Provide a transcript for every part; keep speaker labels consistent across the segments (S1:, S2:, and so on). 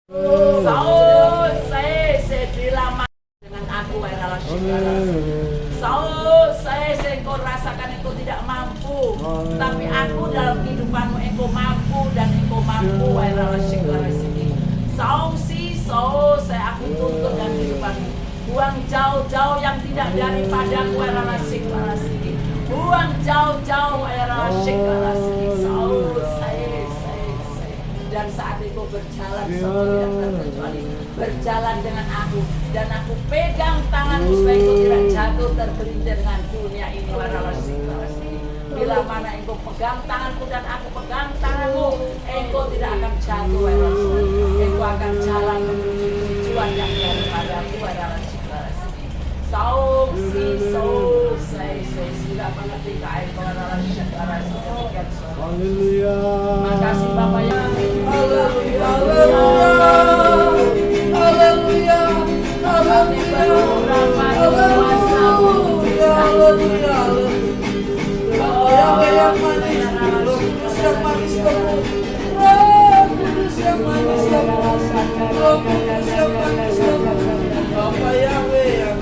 S1: Saul, saya bilang dengan aku adalah Saul, saya engkau rasakan engkau tidak mampu, tapi aku dalam kehidupanmu engkau mampu dan engkau mampu adalah Saul, saya aku tuntut dalam kehidupanmu. Buang jauh-jauh yang tidak daripadaku adalah buang jauh-jauh adalah Saul, dan saat itu berjalan semua tidak terkecuali berjalan dengan aku dan aku pegang tanganmu supaya engkau tidak jatuh tergelincir dengan dunia ini bila mana engkau pegang tanganku dan aku pegang tanganmu, engkau tidak akan jatuh, engkau akan jalan menuju tujuan yang daripadaku adalah Saul, saya sudah mengerti engkau adalah
S2: Haleluya.
S1: Makasih Bapak yang
S2: Haleluya.
S1: Haleluya. Kami berdoa
S2: Haleluya. Haleluya. Yahweh yang manis, Kudus yang manis kamu. Kudus yang manis kamu. Kudus yang manis kamu. Bapak Yahweh yang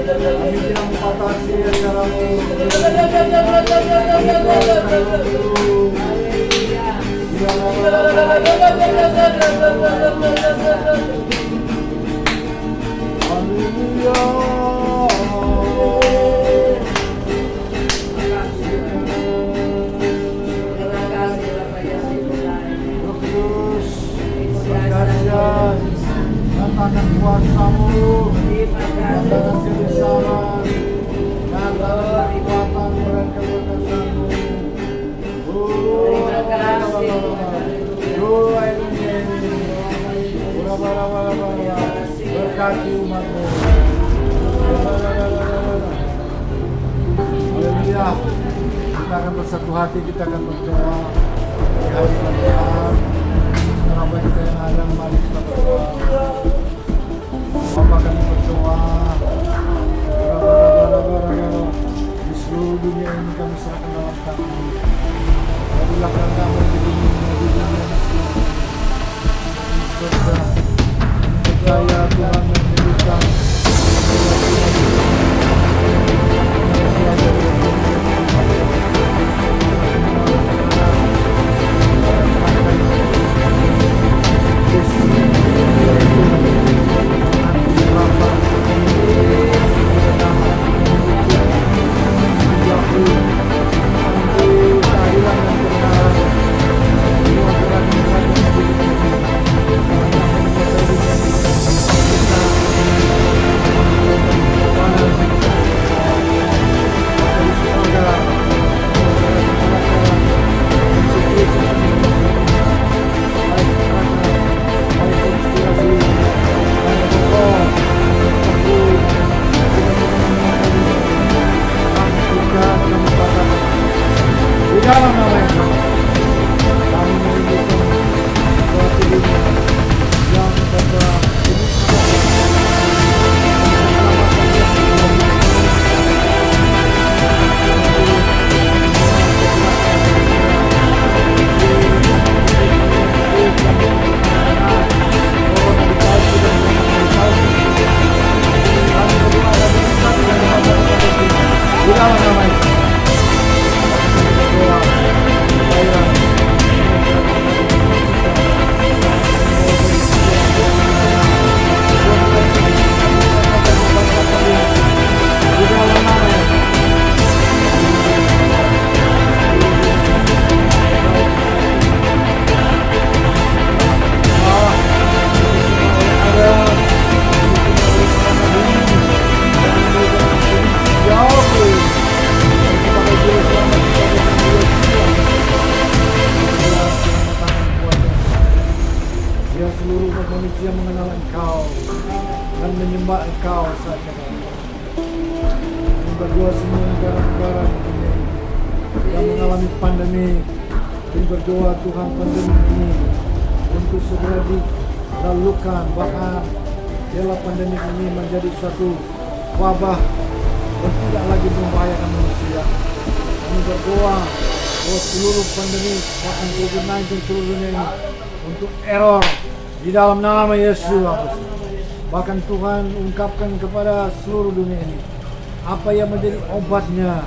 S2: kami bilang makasih ya Tuhanmu. Nyatakan kuasa-Mu, nyatakan kebesaran, nyatakan kekuatan dan keberkatan-Mu.
S1: Terima kasih.
S2: Berkati umat-Mu. Haleluya. Kita akan bersatu hati, kita akan berdoa di hadirat Tuhan. Kenapa kita yang ada, mari kita berdoa. Bapak kami berdoa. Di seluruh dunia ini kami serahkan dalam tangan-Mu. Jadilah kehendak-Mu di dunia ini seluruh. Di surga, percaya Tuhan memberikan dalam nama Yesus. Kami merindukan suatu dunia yang tetap di dalam nama Yesus. Biar seluruh umat manusia mengenal Engkau dan menyembah Engkau saja. Kami berdoa semua negara-negara di dunia ini yang mengalami pandemi. Kami berdoa Tuhan pandemi ini untuk segera dilalukan, bahkan biarlah pandemi ini menjadi suatu wabah dan tidak lagi membahayakan manusia. Kami berdoa bahwa seluruh pandemi bahkan COVID-19 seluruh dunia ini untuk error di dalam nama Yesus. Bahkan Tuhan ungkapkan kepada seluruh dunia ini apa yang menjadi obatnya,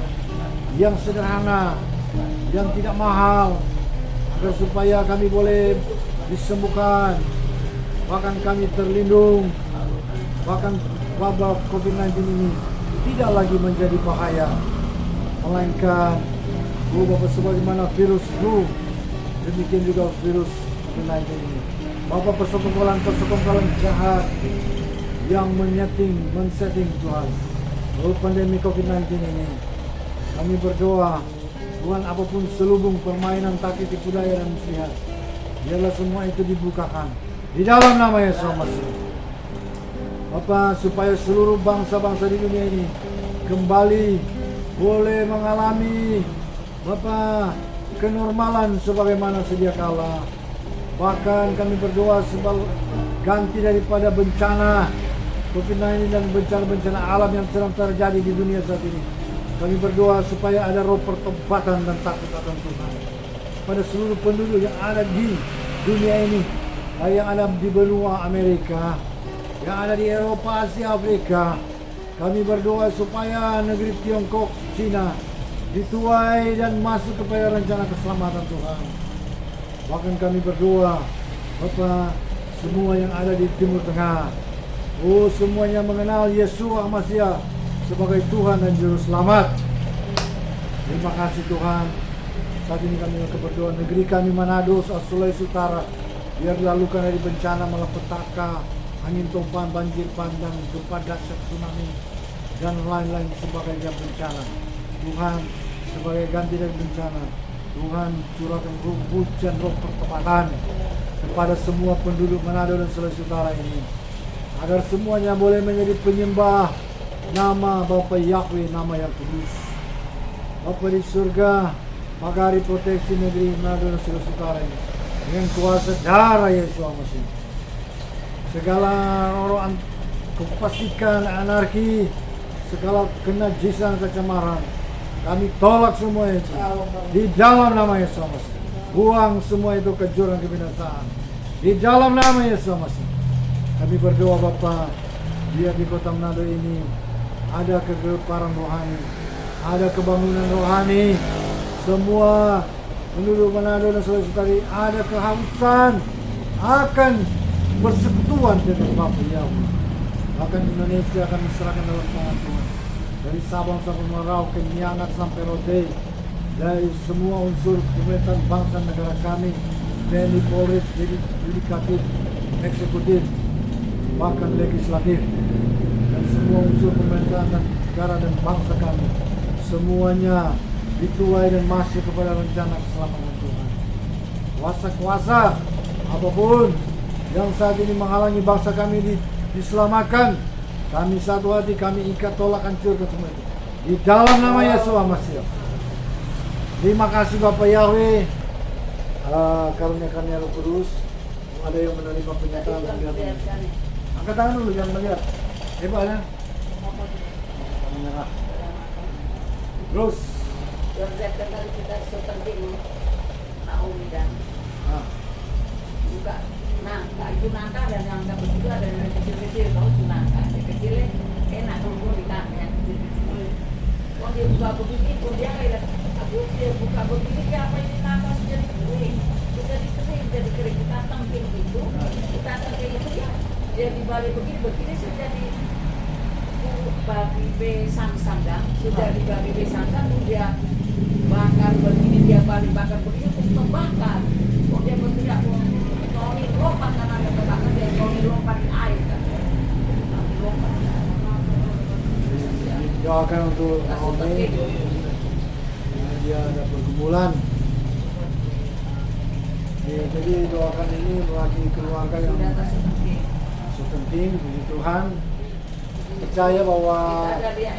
S2: yang sederhana, yang tidak mahal, agar supaya kami boleh disembuhkan, bahkan kami terlindung, bahkan wabah COVID-19 ini tidak lagi menjadi bahaya, melainkan Bapak, sebagaimana virus flu, demikian juga virus COVID-19 ini. Bapak, persekongkolan jahat yang men-setting Tuhan pandemi COVID-19 ini, kami berdoa Tuhan, apapun selubung permainan taktik tipu daya dan muslihat, biarlah semua itu dibukakan di dalam nama Yesus Masih. Bapak, supaya seluruh bangsa-bangsa di dunia ini kembali boleh mengalami Bapak kenormalan sebagaimana sedia kala. Bahkan kami berdoa ganti daripada bencana COVID-19 dan bencana-bencana alam yang sedang terjadi di dunia saat ini. Kami berdoa supaya ada roh pertobatan dan takut akan Tuhan pada seluruh penduduk yang ada di dunia ini, yang ada di benua Amerika, yang ada di Eropa, Asia, Afrika. Kami berdoa supaya negeri Tiongkok, Cina dituai dan masuk kepada rencana keselamatan Tuhan. Bahkan kami berdoa, Bapa, semua yang ada di Timur Tengah, semuanya mengenal Yeshua Mashiach sebagai Tuhan dan Juru Selamat. Terima kasih Tuhan. Saat ini kami berdoa, negeri kami Manado, Sulawesi Utara, biar dilalukan dari bencana malapetaka, angin topan, banjir bandang, gempa dahsyat, tsunami, dan lain-lain sebagainya bencana. Tuhan, sebagai ganti dari bencana, Tuhan curahkan hujan roh pertobatan kepada semua penduduk Manado dan Sulawesi Utara ini, agar semuanya boleh menjadi penyembah nama Bapa Yahweh, nama yang kudus. Bapa di surga, pagari proteksi negeri Manado dan Sulawesi Utara ini dengan kuasa darah Yesus Masih. Segala orang kefasikan, anarki, segala kenajisan, kecemaran, kami tolak semua itu di dalam nama Yesus Masih. Buang semua itu ke jurang kebinasaan di dalam nama Yesus Masih. Kami berdoa Bapa, biar di kota Manado ini ada kegemparan rohani, ada kebangunan rohani. Semua penduduk Manado dan Sulawesi Utara ada kehausan akan bersekutuan dengan Bapa Yahweh. Bahkan Indonesia akan diserahkan dalam tangan Tuhan. Dari Sabang sampai Merauke, Niangat sampai Rote, dari semua unsur pemerintahan bangsa negara kami, TNI, Polri, yudikatif, eksekutif, bahkan legislatif, dan semua unsur pemerintahan negara dan bangsa kami, semuanya dituai dan masuk kepada rencana keselamatan Tuhan. Kuasa-kuasa apapun yang saat ini menghalangi bangsa kami diselamatkan, kami satu hati, kami ikat, tolak, hancurkan semua itu di dalam nama Yesus Masih. Terima kasih Bapak Yahweh, karunia-karunia Roh Kudus. Ada yang menerima penyataan dan lihat. Angkat tangan dulu, jangan melihat. Hebat ya? Menyerah. Terus.
S1: Yang saya katakan kita sepenting Naomi dan juga itu nangka, dan yang nggak begitu ada yang kecil-kecil, tahu itu nangka. Yang kecilnya enak kalau ditanya, yang kecil-kecil. Kalau dia buka begini, pun dia kayak, dia buka begini, apa ini nangka sudah dikering, jadi kering. Kita tangkil gitu, ya. Dia dibalik begini sudah di bagi B sang-sanggang, sudah dibagi B sang-sang, dia bakar begini, dia balik bakar begini, untuk membakar. Kalau dia berteriak, Tony lompat karena ada terbakar, dia Tony lompat di air kan.
S2: Doakan untuk Naomi, dia ada pergumulan. Jadi doakan ini mewakili keluarga yang sepenting, puji Tuhan. Percaya bahwa
S1: ada dia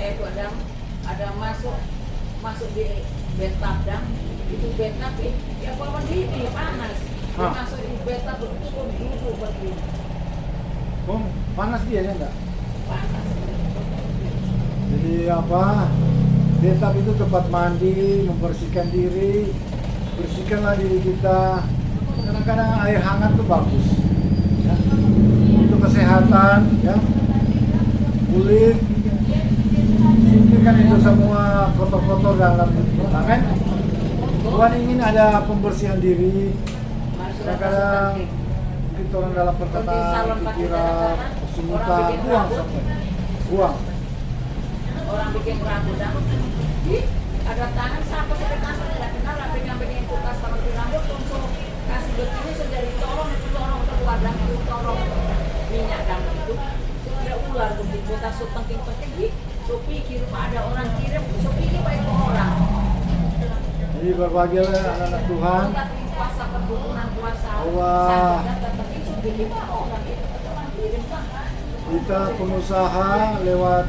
S1: ada masuk di bathtub dan itu bathtub ya bawa diri panas. Dia masuk di bathtub begitu pun duduk begini.
S2: Panas dia ya enggak?
S1: Panas.
S2: Jadi apa? Bathtub itu tempat mandi, membersihkan diri, bersihkanlah diri kita. Kadang-kadang air hangat itu bagus, ya. Untuk kesehatan, ya. Kulit, singkirkan itu semua kotor-kotor dalam hidup kita, kan? Tuhan ingin ada pembersihan diri. Kadang-kadang kita orang dalam perkataan, pikiran, kesungutan, buang sampai, buang.
S1: Orang bikin rambut, ada tangan siapa sudah tangan tidak kenal, pegang kulkas tangan di rambut, langsung kasih begini sendiri corong itu corong keluar dan itu corong minyak rambut itu sudah ular begitu, kita so penting-penting, so pikir ada orang kirim, so pikir baik orang.
S2: Jadi berbahagialah anak-anak Tuhan.
S1: Puasa perburuan puasa.
S2: Wah.
S1: Tapi so pikir orang itu orang kirim kan.
S2: Kita pengusaha lewat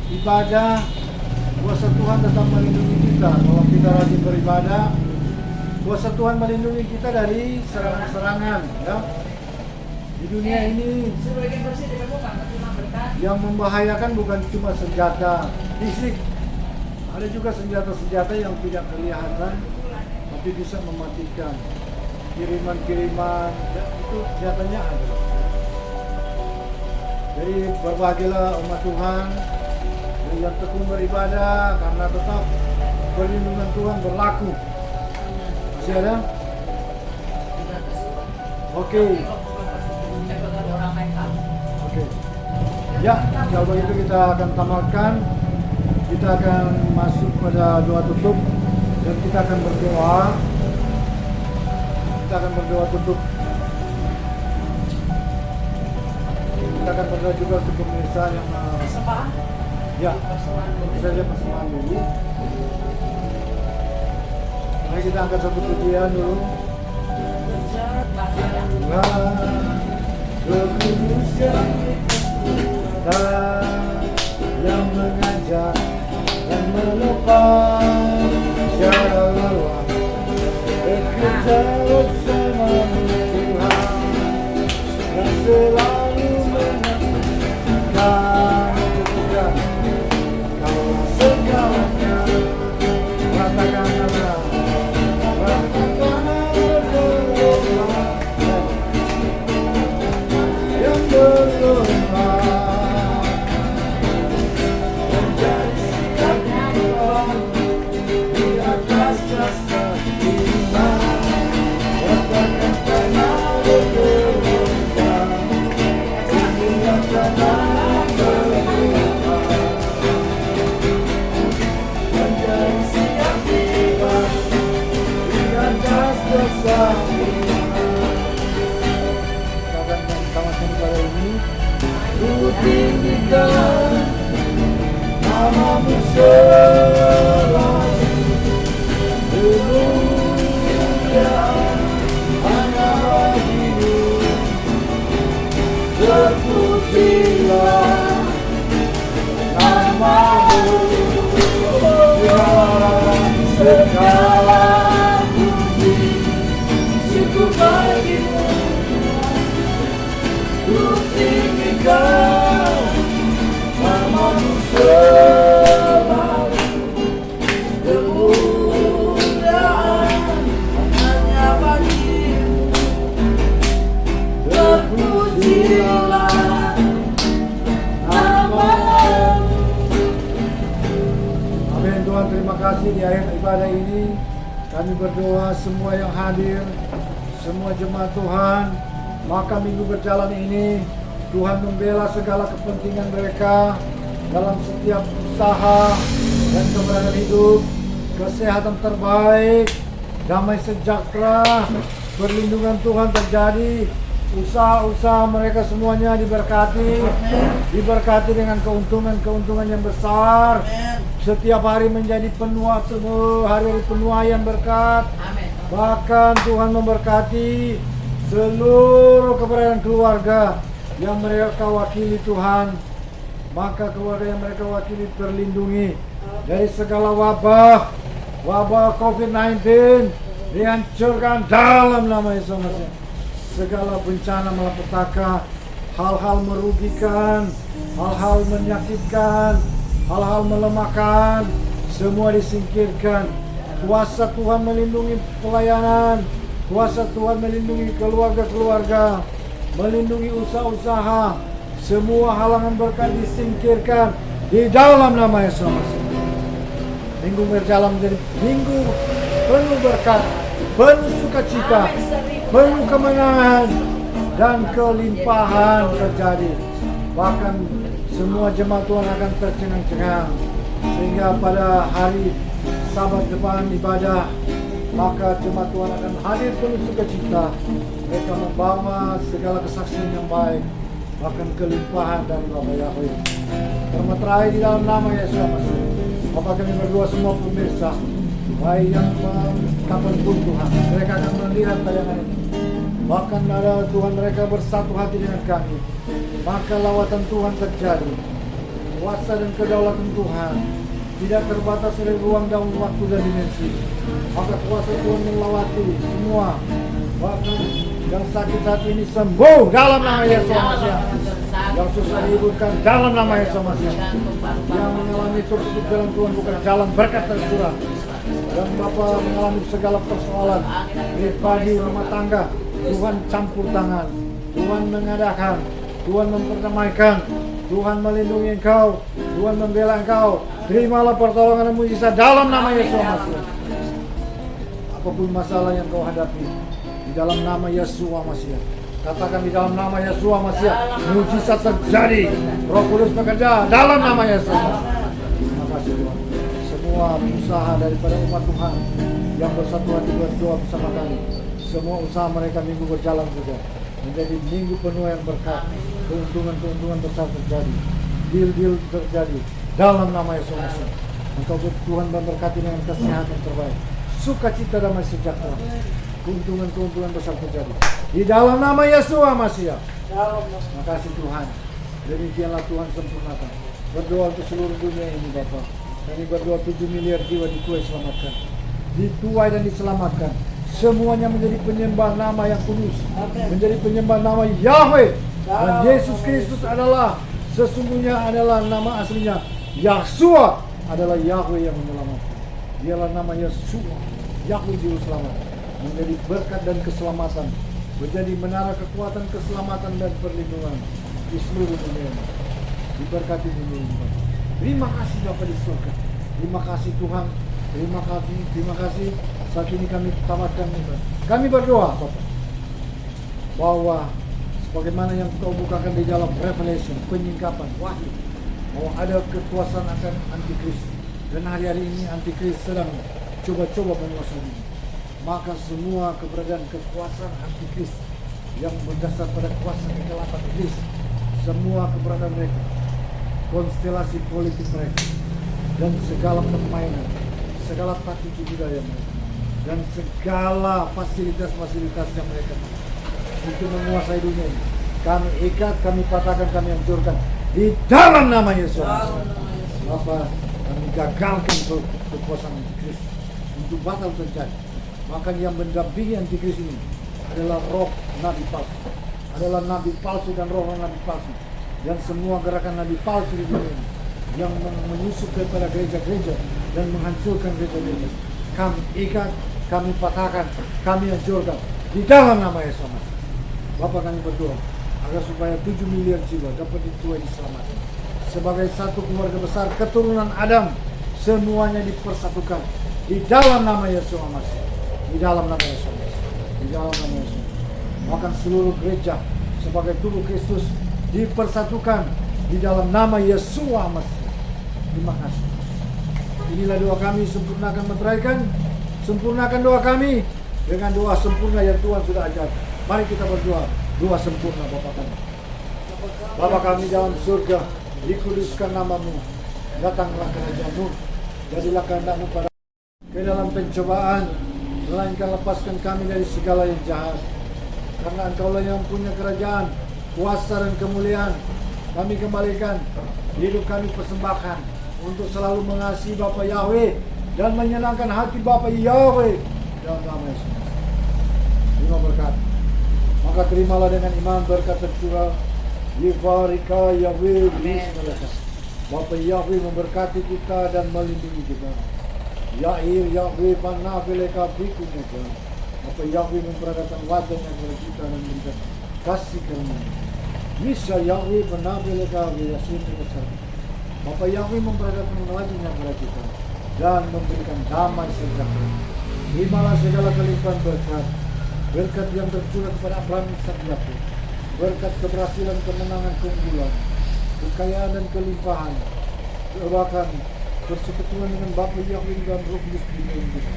S2: ibadah, kuasa Tuhan tetap melindungi kita. Kalau kita rajin beribadah, kuasa Tuhan melindungi kita dari serangan-serangan, ya. Di dunia ini yang membahayakan bukan cuma senjata fisik, ada juga senjata-senjata yang tidak kelihatan tapi bisa mematikan. Kiriman-kiriman, ya, itu senjatanya ada. Jadi berbahagialah umat Tuhan yang tekun beribadah karena tetap perlindungan Tuhan berlaku. Masih ada? Oke. Oke. Ya, kalau begitu kita akan tamatkan. Kita akan masuk pada doa tutup dan kita akan berdoa. Kita akan berdoa tutup. Kita akan berdoa juga untuk pemirsa yang ya, tentu saja persembahan dulu. Mari kita angkat satu pujian dulu. Roh Kudus yang mengajak dan menopang secara lelah bekerja bersama Tuhan yang selalu menentukan kau segalanya. Katakan nama, katakan nama yang berlemah menjadi sikap Tuhan di atas dasar iman. Katakan tanah bergerak, tinggal tanah bergerak menjadi sikap Tuhan di atas dasar iman. Kali ini ku tinggikan namamu selalu, kemuliaan hanya bagimu, terpujilah namamu, segala puji syukur bagimu. Ku tinggikan namamu selalu, kemuliaan hanya bagimu, terpujilah namamu. Amin. Tuhan, terima kasih di akhir ibadah ini kami berdoa semua yang hadir, semua jemaat Tuhan. Maka minggu berjalan ini Tuhan membela segala kepentingan mereka dalam setiap usaha dan keberadaan hidup, kesehatan terbaik, damai sejahtera, perlindungan Tuhan terjadi, usaha-usaha mereka semuanya diberkati dengan keuntungan yang besar. Setiap hari menjadi hari-hari penuaian berkat. Bahkan Tuhan memberkati seluruh keberadaan keluarga yang mereka wakili Tuhan. Maka keluarga yang mereka wakili terlindungi dari segala wabah COVID-19, dihancurkan dalam nama Yesus Kristus. Segala bencana malapetaka, hal-hal merugikan, hal-hal menyakitkan, hal-hal melemahkan, semua disingkirkan Kuasa Tuhan melindungi pelayanan, kuasa Tuhan melindungi keluarga-keluarga, melindungi usaha-usaha. Semua halangan berkat disingkirkan di dalam nama Yesus Kristus. Minggu berjalan menjadi minggu penuh berkat, penuh sukacita, penuh kemenangan dan kelimpahan terjadi. Bahkan semua jemaat Tuhan akan tercengang-cengang sehingga pada hari Sabat depan ibadah, maka jemaat Tuhan akan hadir penuh sukacita. Mereka membawa segala kesaksian yang baik, bahkan kelimpahan dari Bapa Yahweh. Termeterai di dalam nama Yesus Kristus. Bapak kami berdua semua pemirsa, baik yang kapanpun Tuhan, mereka akan melihat tayangan ini. Bahkan ada Tuhan mereka bersatu hati dengan kami, maka lawatan Tuhan terjadi. Kuasa dan kedaulatan Tuhan tidak terbatas oleh ruang dan waktu dan dimensi. Maka kuasa Tuhan melawati semua, bahkan yang sakit saat ini sembuh dalam nama Yesus Kristus. Yang susah dihidupkan dalam nama Yesus Kristus. Yang mengalami tertutup jalan Tuhan bukan jalan berkat tercurah. Dan Bapak mengalami segala persoalan pribadi rumah tangga, Tuhan campur tangan, Tuhan mengadakan, Tuhan memperdamaikan, Tuhan melindungi engkau, Tuhan membela engkau. Terimalah pertolongan dan mujizat dalam nama Yesus Kristus. Apapun masalah yang kau hadapi, di dalam nama Yesus Kristus. Katakan di dalam nama Yesus Kristus, mujizat terjadi. Roh Kudus bekerja dalam nama Yesus. Terima kasih Tuhan. Semua usaha daripada umat Tuhan yang bersatu hati berdoa bersama kami, semua usaha mereka minggu berjalan juga menjadi minggu penuh yang berkat. Keuntungan besar terjadi, deal terjadi dalam nama Yesus Kristus. Engkau Tuhan memberkati dengan kesehatan terbaik, sukacita damai sejahtera. Keuntungan besar terjadi di dalam nama Yesus Kristus. Terima kasih Tuhan. Demikianlah Tuhan sempurnakan. Berdoa untuk seluruh dunia ini Bapa. Kami berdoa 7 miliar jiwa dituai selamatkan, dituai dan diselamatkan. Semuanya menjadi penyembah nama yang kudus, menjadi penyembah nama Yahweh. Dan Yesus Kristus adalah sesungguhnya adalah nama aslinya Yahshua, adalah Yahweh yang menyelamatkan. Dialah nama Yahshua, Yahweh juru selamat, menjadi berkat dan keselamatan, menjadi menara kekuatan, keselamatan dan perlindungan di seluruh dunia. Diberkati dunia ini. Terima kasih Bapa di surga. Terima kasih Tuhan. Terima kasih. Saat ini kami tamatkan. Kami berdoa Bapak, bahwa sebagaimana yang kau bukakan di dalam Revelation, penyingkapan, wahyu, bahwa ada kekuasaan akan antikris. Dan hari-hari ini antikris sedang coba-coba menguasai dunia. Maka semua keberadaan kekuasaan antikris yang berdasar pada kuasa kegelapan iblis, semua keberadaan mereka, konstelasi politik mereka, dan segala permainan, segala taktik budaya mereka, dan segala fasilitas-fasilitasnya mereka untuk menguasai dunia ini, kami ikat, kami patahkan, kami hancurkan di dalam nama Yesus. Bapak, kami gagalkan kekuasaan antikris untuk batal terjadi. Maka yang mendampingi antikris ini adalah roh nabi palsu, adalah nabi palsu dan roh nabi palsu, dan semua gerakan nabi palsu di dunia ini yang menyusup kepada gereja-gereja dan menghancurkan gereja-gereja. Kami ikat, kami patahkan, kami hancurkan di dalam nama Yesus. Bapak, kami berdoa agar supaya 7 miliar jiwa dapat dituai diselamatkan sebagai satu keluarga besar keturunan Adam, semuanya dipersatukan di dalam nama Yesus. Di dalam nama Yesus. Di dalam nama Yesus. Bahkan seluruh gereja sebagai tubuh Kristus dipersatukan di dalam nama Yesus. Terima kasih. Inilah doa kami, sempurnakan meteraikan, sempurnakan doa kami dengan doa sempurna yang Tuhan sudah ajar. Mari kita berdoa, doa sempurna Bapa kami. Bapa kami dalam surga, dikuduskan namamu, datanglah kerajaan-Mu, jadilah kehendak-Mu pada ke dalam pencobaan, melainkan lepaskan kami dari segala yang jahat. Karena Engkaulah yang punya kerajaan, kuasa dan kemuliaan. Kami kembalikan, hidup kami persembahkan untuk selalu mengasihi Bapa Yahweh dan menyenangkan hati Bapa Yahweh dalam nama Yesus. Terima berkat. Maka terimalah dengan iman berkat tercurah. Yivarika Yahweh Bismillah. Bapa Yahweh memberkati kita dan melindungi kita. Yair Yahweh panabele kabiku juga. Apa Yahweh memperagakan wajahnya kepada kita dan memberikan kasih karunia. Bisa Yahweh panabele kabiku yasin besar. Apa Yahweh memperagakan wajahnya kepada kita dan memberikan damai sejahtera. Terimalah segala kelimpahan berkat. Berkat yang tercurah kepada Abraham, Ishak, Yakub. Berkat keberhasilan, kemenangan, keunggulan, kekayaan dan kelimpahan. Bahkan persekutuan dengan Bapa Yahweh dan Roh Kudus di dalam kita.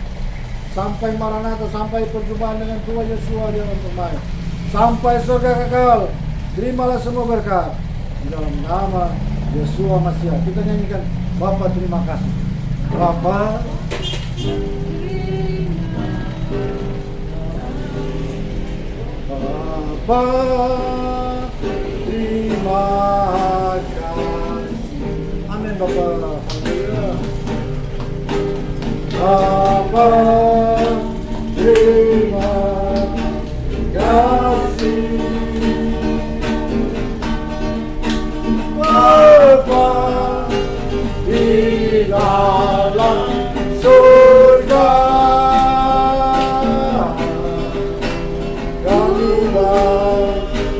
S2: Sampai Maranatha, sampai perjumpaan dengan Tuhan Yesus di dalam permai. Sampai surga kekal. Terimalah semua berkat di dalam nama Yesus Masiah. Kita nyanyikan Bapa terima kasih. Bapa terima kasih. Amin Bapa. Bapa terima kasih. Bapa di dalam surga, kami berterima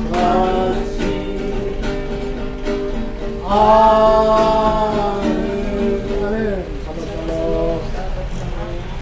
S2: kasih.